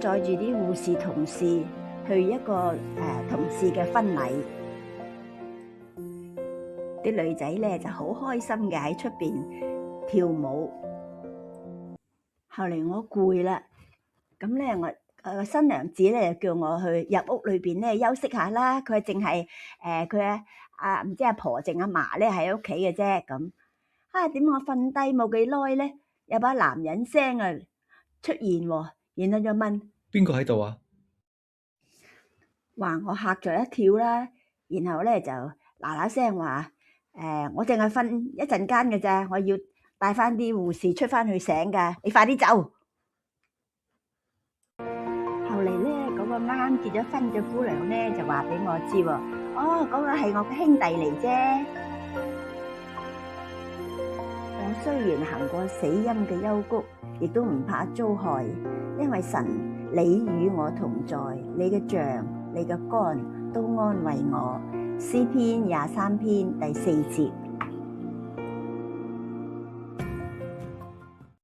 載住啲護士同事去一個同事嘅婚禮，啲女仔咧就好開心嘅喺出邊跳舞。後嚟我攰啦，咁咧我新娘子咧就叫我去入屋裏邊咧休息下啦。佢淨係佢唔知阿婆定阿嫲咧喺屋企嘅啫。咁點我瞓低冇幾耐咧，有把男人聲啊出現喎，然後就問邊個喺度啊？話我嚇咗一跳啦，然後咧就嗱嗱聲話我淨係瞓一陣間嘅咋，我要帶翻啲護士出翻去醒噶，你快啲走。後嚟咧嗰個啱啱結咗婚嘅姑娘咧就話俾我知喎，嗰個係我嘅兄弟嚟啫。我雖然行過死陰嘅幽谷，亦都唔怕遭害，因為神你與我同在，你嘅杖、你嘅竿都安慰我。詩篇23篇第4節。